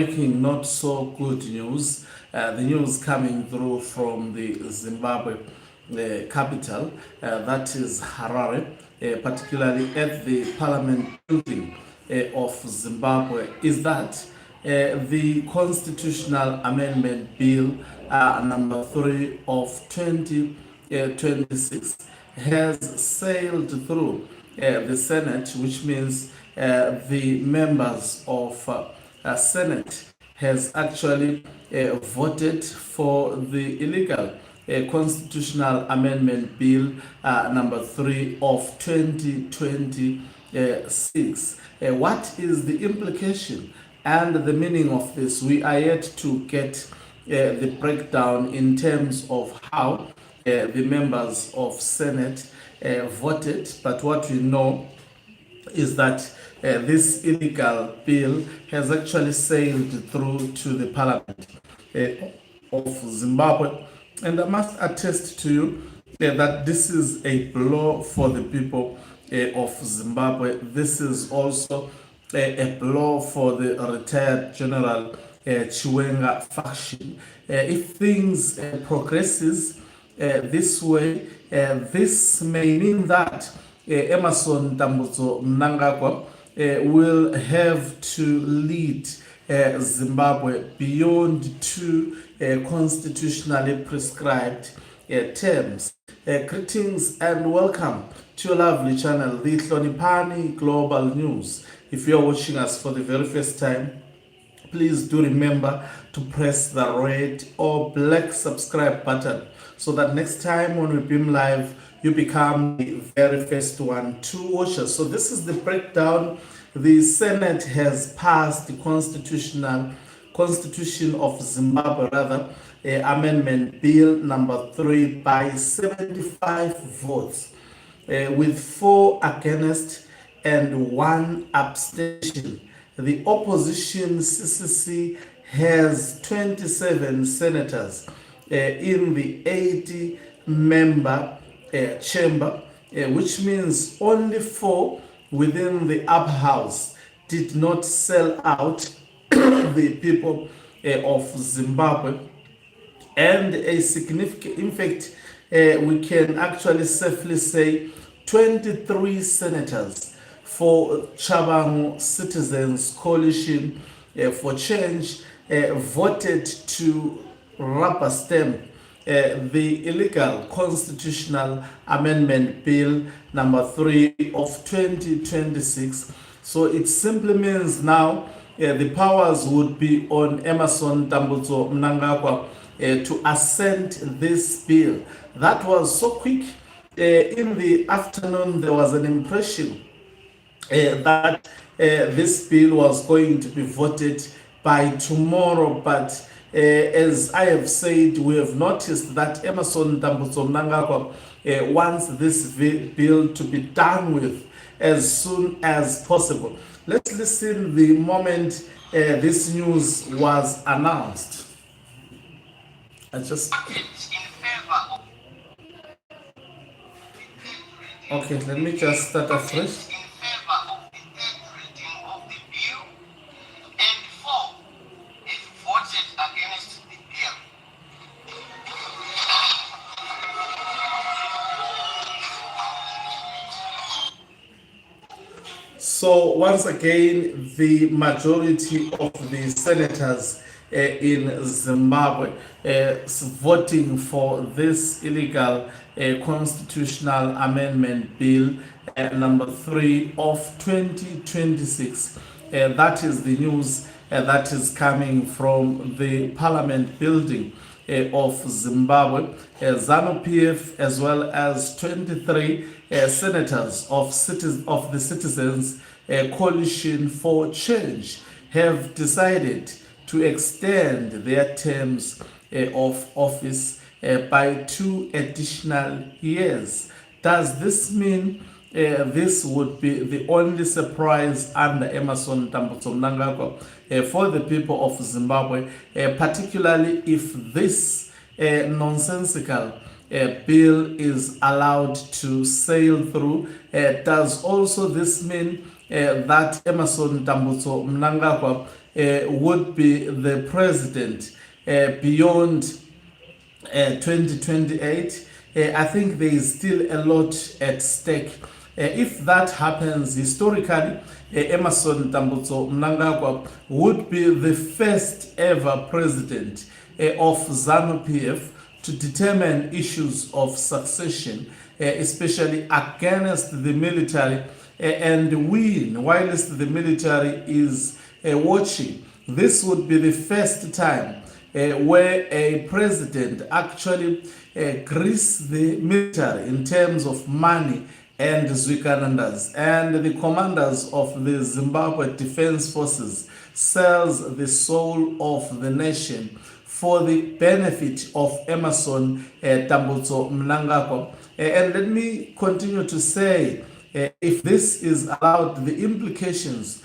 breaking not so good news. The news coming through from the Zimbabwe capital, that is Harare, particularly at the parliament building of Zimbabwe, is that the constitutional amendment bill number 3 of 2026 has sailed through the Senate, which means the members of Senate has actually voted for the illegal constitutional amendment bill number 3 of 2026. What is the implication and the meaning of this? We are yet to get the breakdown in terms of how the members of Senate voted, but what we know is that this illegal bill has actually sailed through to the parliament of Zimbabwe. And I must attest to you that this is a blow for the people of Zimbabwe. This is also a blow for the retired General Chiwenga faction. If things progresses this way, this may mean that Emmerson Dambudzo Mnangagwa will have to lead Zimbabwe beyond 2 constitutionally prescribed terms. Greetings and welcome to your lovely channel, the Hlonipani Global News. If you are watching us for the very first time, please do remember to press the red or black subscribe button so that next time when we beam live, you become the very first one to watch us. So this is the breakdown. The Senate has passed the Constitution of Zimbabwe, Amendment Bill number 3 by 75 votes, with 4 against and 1 abstention. The opposition CCC has 27 senators in the 80-member chamber, which means only 4 within the upper house did not sell out the people of Zimbabwe. And a significant, in fact, we can actually safely say 23 senators for Chabangu Citizens Coalition for Change voted to rubber stamp the illegal constitutional amendment bill number 3 of 2026. So it simply means now the powers would be on Emmerson Dambudzo Mnangagwa to assent this bill. That was so quick. In the afternoon, there was an impression that this bill was going to be voted by tomorrow, but as I have said, we have noticed that Emmerson Dambudzo Mnangagwa wants this bill to be done with as soon as possible. Let's listen the moment this news was announced. Okay, let me just start afresh. So once again, the majority of the senators in Zimbabwe voting for this illegal constitutional amendment bill number 3 of 2026. That is the news that is coming from the parliament building of Zimbabwe. ZANU-PF as well as 23 senators of the Citizens Coalition for Change have decided to extend their terms of office by 2 additional years. Does this mean this would be the only surprise under Emmerson Dambudzo Mnangagwa for the people of Zimbabwe, particularly if this nonsensical bill is allowed to sail through? Does also this mean that Emmerson Dambudzo Mnangagwa would be the president beyond 2028. I think there is still a lot at stake. If that happens, historically, Emerson Tambutso Mnangagwa would be the first ever president of ZANU-PF to determine issues of succession, especially against the military, and win whilst the military is watching. This would be the first time where a president actually greases the military in terms of money and Zwikanandas, and the commanders of the Zimbabwe Defense Forces sells the soul of the nation for the benefit of Emerson Tambutso Mnangagwa. And let me continue to say, if this is allowed, the implications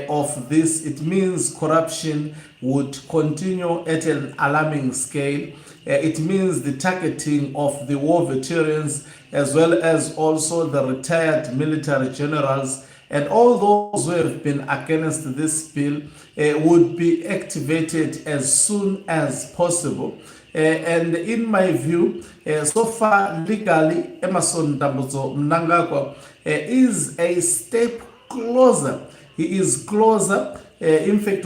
of this, it means corruption would continue at an alarming scale. It means the targeting of the war veterans, as well as also the retired military generals, and all those who have been against this bill would be activated as soon as possible. And in my view, so far legally, Emerson Tambutso Mnangagwa is a step closer. He is closer. In fact,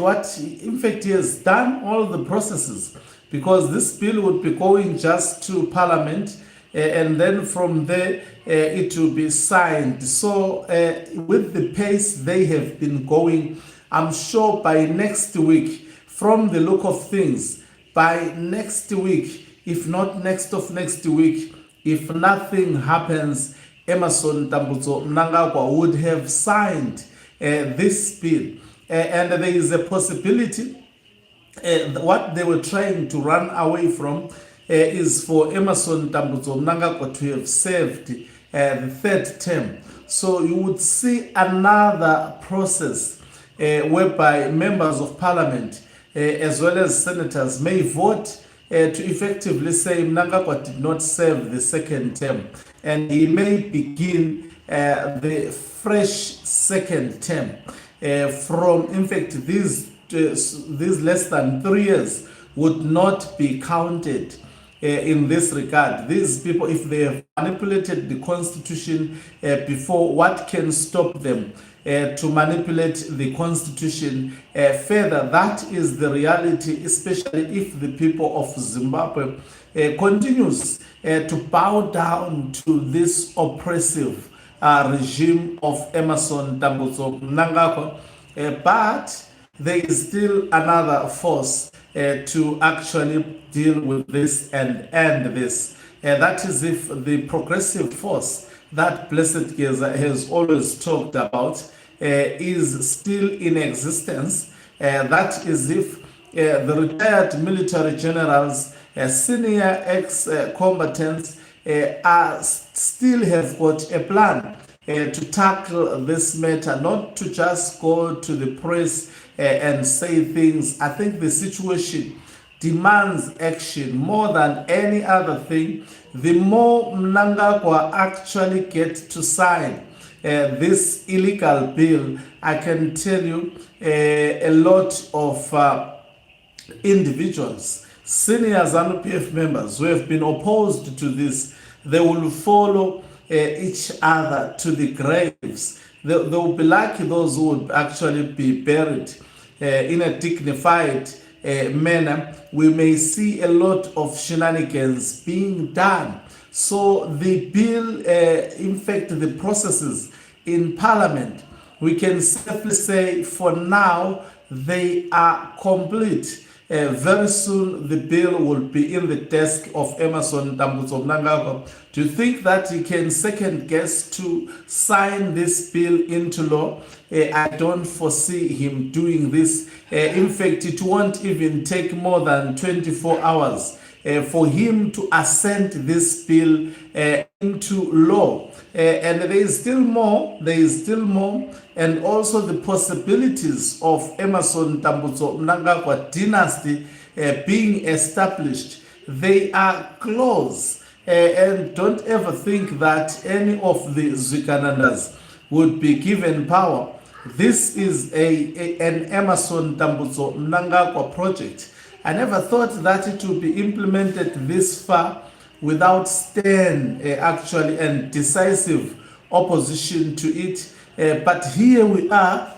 he has done all the processes, because this bill would be going just to Parliament, and then from there it will be signed. So with the pace they have been going, I'm sure by next week, from the look of things, by next week, if not next week, if nothing happens, Emerson Tambutso Mnangagwa would have signed this bill. And there is a possibility, what they were trying to run away from is for Emerson Tambutso Mnangagwa to have served the third term. So you would see another process whereby members of parliament as well as senators may vote to effectively say Mnangagwa did not serve the second term, and he may begin the fresh second term from, in fact, these less than 3 years would not be counted in this regard. These people, if they have manipulated the constitution before, what can stop them to manipulate the constitution further? That is the reality, especially if the people of Zimbabwe continues to bow down to this oppressive regime of Emerson Tambutso Mnangagwa. But there is still another force to actually deal with this and end this. That is if the progressive force that Blessed Geza has always talked about is still in existence. That is if the retired military generals, senior ex-combatants still have got a plan to tackle this matter, not to just go to the press and say things. I think the situation demands action more than any other thing. The more Mnangagwa actually get to sign this illegal bill, I can tell you a lot of individuals, senior ZANU-PF members who have been opposed to this, they will follow each other to the graves. They will be lucky those who would actually be buried in a dignified manner. We may see a lot of shenanigans being done. So the bill, in fact, the processes in Parliament, we can safely say for now they are complete. Very soon the bill will be in the desk of Emerson Tambutso Mnangagwa. To think that he can second guess to sign this bill into law, I don't foresee him doing this. In fact, it won't even take more than 24 hours for him to assent this bill into law. And there is still more, and also the possibilities of Emerson Tambutso Mnangagwa dynasty being established. They are close. And don't ever think that any of the Zwikanandas would be given power This is an Emerson Tambutso Mnangagwa project. I never thought that it would be implemented this far without stern actually and decisive opposition to it. But here we are.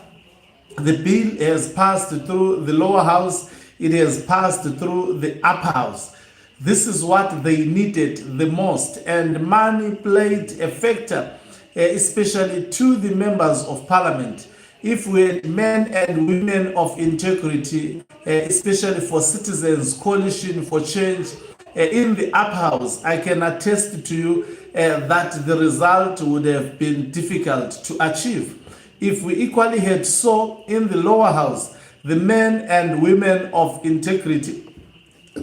The bill has passed through the lower house. It has passed through the upper house. This is what they needed the most. And money played a factor, especially to the members of parliament. If we had men and women of integrity, especially for Citizens Coalition for Change in the upper house, I can attest to you that the result would have been difficult to achieve. If we equally had so in the lower house, the men and women of integrity.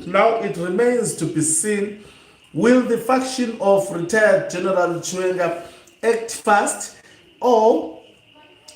Now it remains to be seen, will the faction of retired General Chwenga act fast, or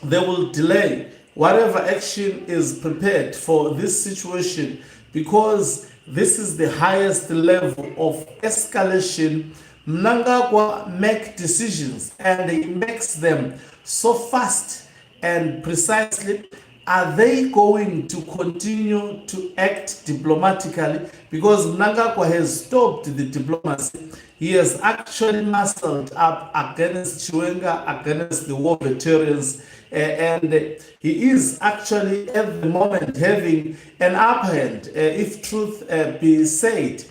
they will delay whatever action is prepared for this situation, because this is the highest level of escalation. Mnangagwa make decisions and he makes them so fast and precisely. Are they going to continue to act diplomatically? Because Mnangagwa has stopped the diplomacy. He has actually muscled up against Chwenga, against the war veterans, and he is actually at the moment having an upper hand, if truth be said.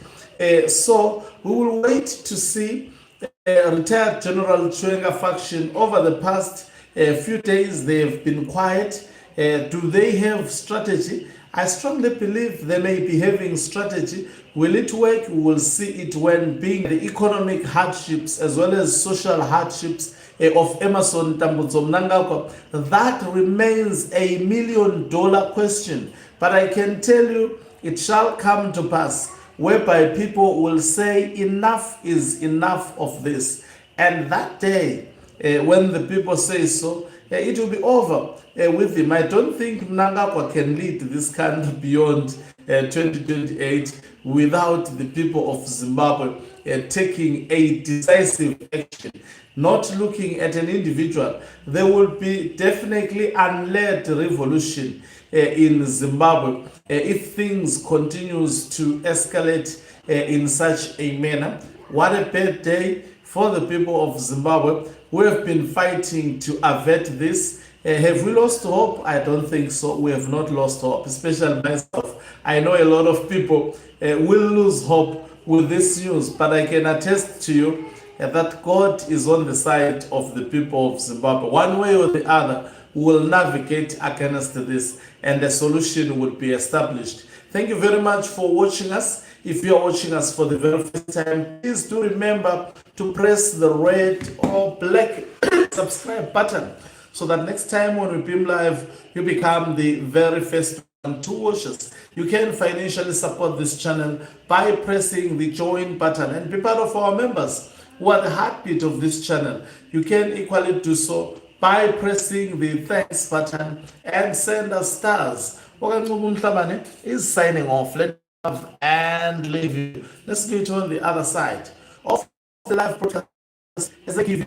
So we will wait to see retired General Chwenga faction. Over the past few days, they have been quiet. Do they have strategy? I strongly believe they may be having strategy. Will it work? We will see it when being the economic hardships as well as social hardships of Emerson Tambutso Mnangagwa. That remains $1 million question. But I can tell you, it shall come to pass, whereby people will say enough is enough of this. And that day, when the people say so, it will be over with him. I don't think Mnangagwa can lead this country beyond 2028 without the people of Zimbabwe taking a decisive action, not looking at an individual. There will be definitely unled revolution in Zimbabwe if things continues to escalate in such a manner. What a bad day for the people of Zimbabwe who have been fighting to avert this. Have we lost hope? I don't think so. We have not lost hope, especially myself. I know a lot of people will lose hope with this news, but I can attest to you that God is on the side of the people of Zimbabwe. One way or the other, we will navigate against this and a solution will be established. Thank you very much for watching us. If you are watching us for the very first time, please do remember to press the red or black subscribe button so that next time when we beam live, you become the very first one to watch us. You can financially support this channel by pressing the join button and be part of our members who are the heartbeat of this channel. You can equally do so by pressing the thanks button and send us stars. Okancubu Mhlabane is signing off. Let's love and leave you. Let's meet on the other side of the live broadcast as I give you